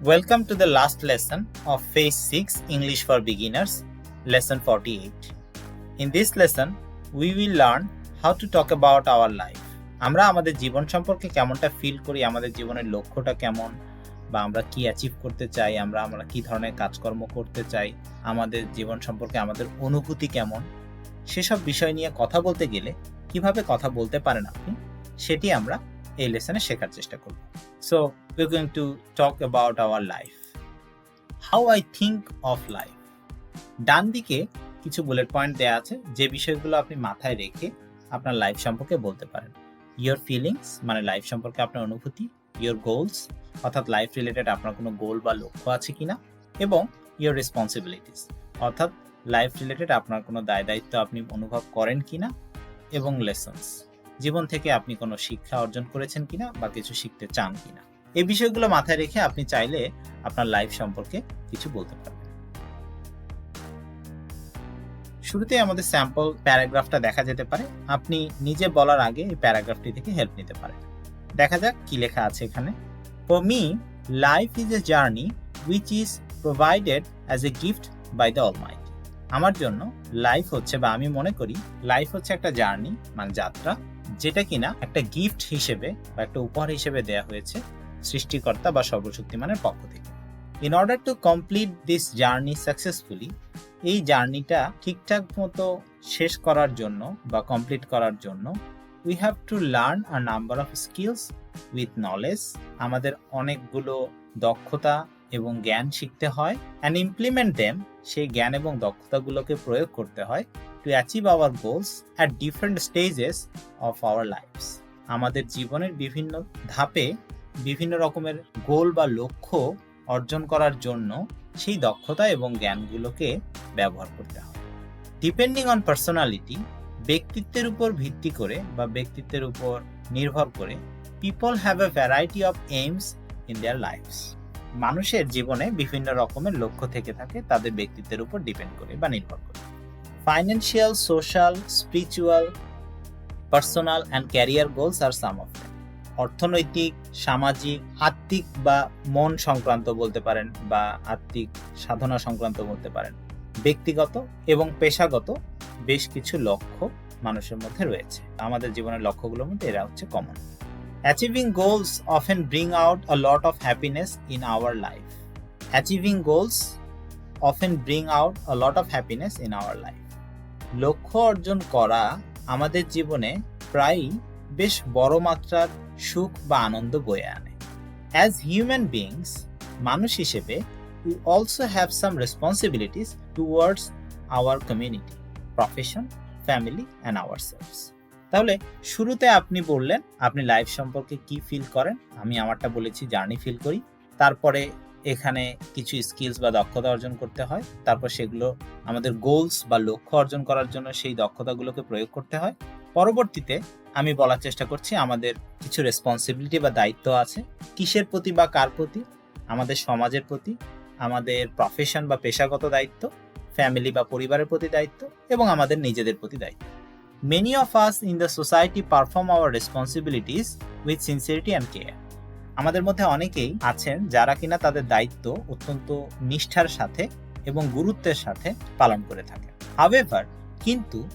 Welcome to the last lesson of Phase 6 English for Beginners, Lesson 48. In this lesson, we will learn how to talk about our life. আমরা আমাদের জীবন সম্পর্কে কেমনটা feel করি, আমাদের জীবনের লক্ষ্যটা কেমন, বা আমরা কি অ্যাচিভ করতে চাই, আমরা কি ধরনের কাজকর্ম করতে চাই, আমাদের জীবন সম্পর্কে আমাদের অনুভূতি কেমন, সেসব বিষয় নিয়ে কথা বলতে গেলে কিভাবে কথা বলতে পারেন আপনি, সেটি আমরা এই লেসনে শেখার চেষ্টা করব। So we're going to talk about our life. How I think of life. ডান দিকে কিছু বুলেট পয়েন্ট দেয়া আছে যে বিষয়গুলো আপনি মাথায় রেখে আপনার লাইফ সম্পর্কে বলতে পারেন। Your feelings মানে লাইফ সম্পর্কে আপনার অনুভূতি, your goals অর্থাৎ লাইফ রিলেটেড আপনার কোনো গোল বা লক্ষ্য আছে কিনা, এবং your responsibilities অর্থাৎ লাইফ রিলেটেড আপনার কোনো দায়-দায়িত্ব আপনি অনুভব করেন কিনা, এবং lessons জীবন থেকে আপনি কোনো শিক্ষা অর্জন করেছেন কিনা বা কিছু শিখতে চান কিনা। এই বিষয়গুলো মাথায় রেখে আপনি চাইলে আপনার লাইফ সম্পর্কে কিছু বলতে পারবেন। শুরুতে আমাদের স্যাম্পল প্যারাগ্রাফটা দেখা যেতে পারে। আপনি নিজে বলার আগে এই প্যারাগ্রাফটি থেকে হেল্প নিতে পারেন। দেখা যাক কি লেখা আছে এখানে। For me, life is a journey which is provided as a gift by the Almighty. আমার জন্য লাইফ হচ্ছে, বা আমি মনে করি লাইফ হচ্ছে একটা জার্নি মানে যাত্রা, যেটা কিনা একটা গিফট হিসেবে বা একটা উপহার হিসেবে দেয়া হয়েছে সৃষ্টিকর্তা বা সর্বশক্তিমানের পক্ষ থেকে। In order to complete this journey successfully, এই জার্নিটা ঠিকঠাক মতো শেষ করার জন্য বা কমপ্লিট করার জন্য we have to learn a number of skills with knowledge. আমাদের অনেকগুলো দক্ষতা এবং জ্ঞান শিখতে হয়, and implement them, সেই জ্ঞান এবং দক্ষতাগুলোকে প্রয়োগ করতে হয় to achieve our goals at different stages of our lives. আমাদের জীবনের বিভিন্ন ধাপে বিভিন্ন রকমের গোল বা লক্ষ্য অর্জন করার জন্য সেই দক্ষতা এবং জ্ঞানগুলোকে ব্যবহার করতে হয়। ডিপেন্ডিং অন পার্সোনালিটি, ব্যক্তিত্বের উপর ভিত্তি করে বা ব্যক্তিত্বের উপর নির্ভর করে, people have a variety of aims in their lifes. মানুষের জীবনে বিভিন্ন রকমের লক্ষ্য থেকে থাকে তাদের ব্যক্তিত্বের উপর ডিপেন্ড করে বা নির্ভর করে। Financial, social, spiritual, personal and career goals are some of them. অর্থনৈতিক, সামাজিক, আত্মিক বা মন সংক্রান্ত বলতে পারেন, বা আত্মিক সাধনা সংক্রান্ত বলতে পারেন, ব্যক্তিগত এবং পেশাগত বেশ কিছু লক্ষ্য মানুষের মধ্যে রয়েছে। আমাদের জীবনের লক্ষ্যগুলোর মধ্যে এরা হচ্ছে common. Achieving goals often bring out a lot of happiness in our life. Achieving goals often bring out a lot of happiness in our life. লক্ষ্য অর্জন করা আমাদের জীবনে প্রায়ই বেশ বড় মাত্রার সুখ বা আনন্দ বয়ে আনে। As human beings, মানুষ হিসেবে, we also have some responsibilities towards our community, profession, family and ourselves. তাহলে শুরুতে আপনি বললেন আপনি লাইফ সম্পর্কে কি ফিল করেন, আমি আমারটা বলেছি জার্নি ফিল করি। তারপরে এখানে কিছু স্কিলস বা দক্ষতা অর্জন করতে হয়, তারপর সেগুলো আমাদের গোলস বা লক্ষ্য অর্জন করার জন্য সেই দক্ষতাগুলোকে প্রয়োগ করতে হয়। পরবর্তীতে আমি বলার চেষ্টা করছি আমাদের কিছু রেসপন্সিবিলিটি বা দায়িত্ব আছে, কিসের প্রতি বা কার প্রতি, আমাদের সমাজের প্রতি, আমাদের প্রফেশন বা পেশাগত দায়িত্ব, ফ্যামিলি বা পরিবারের প্রতি দায়িত্ব, এবং আমাদের নিজেদের প্রতি দায়িত্ব। Many of us in the society perform our responsibilities with sincerity and care. আমাদের মধ্যে অনেকেই আছেন যারা কিনা তাদের দায়িত্ব অত্যন্ত নিষ্ঠার সাথে এবং গুরুত্বের সাথে পালন করে থাকেন। However, কিন্তু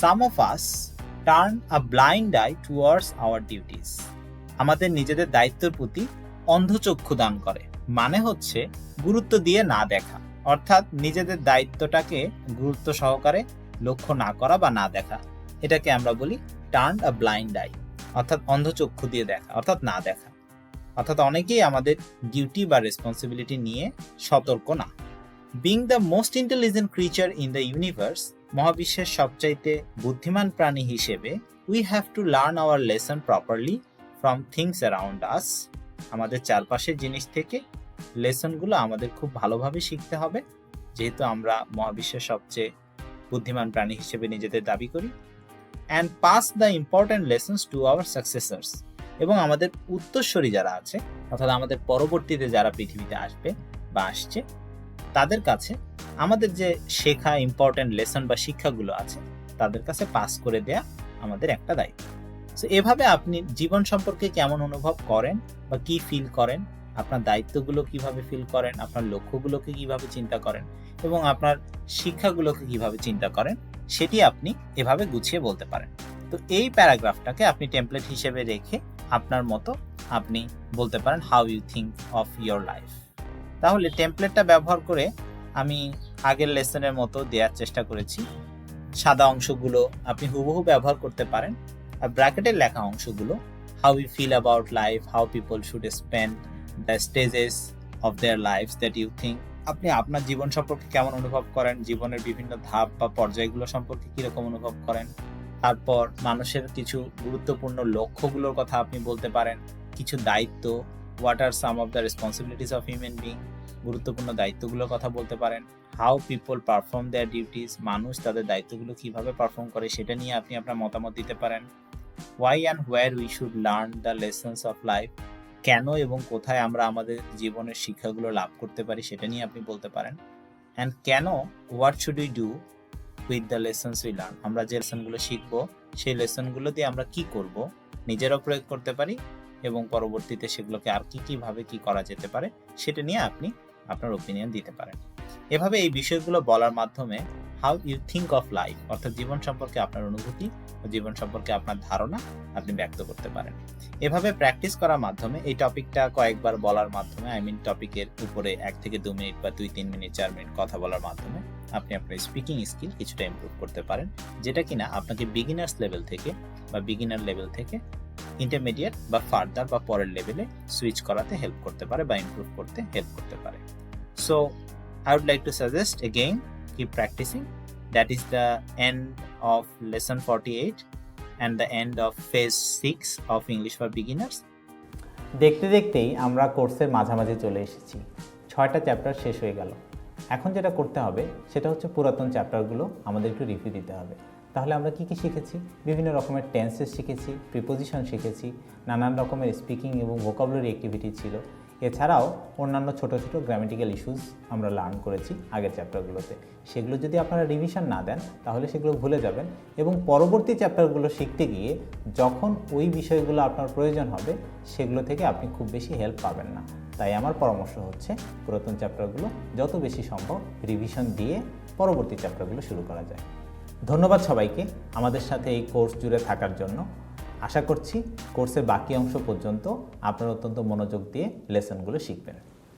some of us turn a blind eye towards our duties. আমাদের নিজেদের দায়িত্বের প্রতি অন্ধচক্ষু দান করে, মানে হচ্ছে গুরুত্ব দিয়ে না দেখা, অর্থাৎ নিজেদের দায়িত্বটাকে গুরুত্ব সহকারে লক্ষ্য না করা বা না দেখা। এটাকে আমরা বলি টার্ন আ ব্লাইন্ড আই, অর্থাৎ অন্ধচক্ষু দিয়ে দেখা, অর্থাৎ না দেখা। অর্থাৎ অনেকেই আমাদের ডিউটি বা রেসপন্সিবিলিটি নিয়ে সতর্ক না। Being the most intelligent creature in the universe, মহাবিশ্বের সবচাইতে বুদ্ধিমান প্রাণী হিসেবে, we have to learn hour lesson properly from things around us. আমাদের চারপাশের জিনিস থেকে লেসনগুলো আমাদের খুব ভালোভাবে শিখতে হবে, যেহেতু আমরা মহাবিশ্বের সবচেয়ে বুদ্ধিমান প্রাণী হিসেবে নিজেদের দাবি করি। and pass the important lessons to our successors, এবং আমাদের উত্তরসূরি যারা আছে, অর্থাৎ আমাদের পরবর্তীতে যারা পৃথিবীতে আসবে বা আসছে, তাদের কাছে আমাদের যে শেখা ইম্পর্টেন্ট লেসন বা শিক্ষাগুলো আছে তাদের কাছে পাস করে দেয়া আমাদের একটা দায়িত্ব। সো এভাবে আপনি জীবন সম্পর্কে কেমন অনুভব করেন বা কি ফিল করেন, আপনার দায়িত্বগুলো কিভাবে ফিল করেন, আপনার লক্ষ্যগুলোকে কিভাবে চিন্তা করেন এবং আপনার শিক্ষাগুলোকে কিভাবে চিন্তা করেন, সেটি আপনি এভাবে গুছিয়ে বলতে পারেন। তো এই প্যারাগ্রাফটাকে আপনি টেমপ্লেট হিসেবে রেখে আপনার মতো আপনি বলতে পারেন how you think of your life. তাহলে টেমপ্লেটটা ব্যবহার করে আমি আগের লেসনের মতো দেওয়ার চেষ্টা করেছি। সাদা অংশগুলো আপনি হুবহু ব্যবহার করতে পারেন, আর ব্র্যাকেটের লেখা অংশগুলো how you feel about life, how people should spend the stages of their lifes that you think, আপনি আপনার জীবন সম্পর্কে কেমন অনুভব করেন, জীবনের বিভিন্ন ধাপ বা পর্যায়গুলো সম্পর্কে কীরকম অনুভব করেন। তারপর মানুষের কিছু গুরুত্বপূর্ণ লক্ষ্যগুলোর কথা আপনি বলতে পারেন, কিছু দায়িত্ব, what are some of the responsibilities of human being, গুরুত্বপূর্ণ দায়িত্বগুলোর কথা বলতে পারেন। How people perform their duties, মানুষ তাদের দায়িত্বগুলো কিভাবে পারফর্ম করে সেটা নিয়ে আপনি আপনার মতামত দিতে পারেন। Why and where we should learn the lessons of life, কেন এবং কোথায় আমরা আমাদের জীবনের শিক্ষাগুলো লাভ করতে পারি সেটা নিয়ে আপনি বলতে পারেন। অ্যান্ড কেন, what should we do with the lessons we learn, আমরা যে লেসনগুলো শিখবো সেই লেসনগুলো দিয়ে আমরা কি করব, নিজেরাও প্রয়োগ করতে পারি এবং পরবর্তীতে সেগুলোকে আর কিভাবে কি করা যেতে পারে সেটা নিয়ে আপনি আপনার ওপিনিয়ন দিতে পারেন। এভাবে এই বিষয়গুলো বলার মাধ্যমে how you think of life, অর্থাৎ জীবন সম্পর্কে আপনার অনুভূতি ও জীবন সম্পর্কে আপনার ধারণা আপনি ব্যক্ত করতে পারেন। এভাবে প্র্যাকটিস করার মাধ্যমে এই টপিকটা কয়েকবার বলার মাধ্যমে, টপিকের উপরে 1 থেকে 2 মিনিট বা 2-3 মিনিট 4 মিনিট কথা বলার মাধ্যমে আপনি আপনার স্পিকিং স্কিল কিছুটা ইমপ্রুভ করতে পারেন, যেটা কিনা আপনাকে বিগিনার্স লেভেল থেকে বা বিগিনার লেভেল থেকে ইন্টারমিডিয়েট বা ফার্দার বা পরের লেভেলে সুইচ করাতে হেল্প করতে পারে বা ইমপ্রুভ করতে হেল্প করতে পারে। So I would like to suggest again, keep practicing. That is the end of lesson 48 and the end of phase 6 of English for beginners. দেখতে দেখতেই আমরা কোর্সের মাঝামাঝি চলে এসেছি। 6টা চ্যাপ্টার শেষ হয়ে গেল। এখন যেটা করতে হবে সেটা হচ্ছে পুরাতন চ্যাপ্টারগুলো আমাদের একটু রিভিউ দিতে হবে। তাহলে আমরা কি শিখেছি? বিভিন্ন রকমের টেন্সেস শিখেছি, প্রিপোজিশন শিখেছি, নানান রকমের স্পিকিং এবং ভোকাবুলারি অ্যাক্টিভিটি ছিল। এছাড়াও অন্যান্য ছোট ছোট গ্রামেটিক্যাল ইস্যুস আমরা লার্ন করেছি আগের চ্যাপ্টারগুলোতে। সেগুলো যদি আপনারা রিভিশন না দেন তাহলে সেগুলো ভুলে যাবেন এবং পরবর্তী চ্যাপ্টারগুলো শিখতে গিয়ে যখন ওই বিষয়গুলো আপনার প্রয়োজন হবে সেগুলো থেকে আপনি খুব বেশি হেল্প পাবেন না। তাই আমার পরামর্শ হচ্ছে পুরাতন চ্যাপ্টারগুলো যত বেশি সম্ভব রিভিশন দিয়ে পরবর্তী চ্যাপ্টারগুলো শুরু করা যায়। ধন্যবাদ সবাইকে আমাদের সাথে এই কোর্স জুড়ে থাকার জন্য। আশা করছি কোর্সের বাকি অংশ পর্যন্ত আপনারা অত্যন্ত মনোযোগ দিয়ে লেসনগুলো শিখবেন।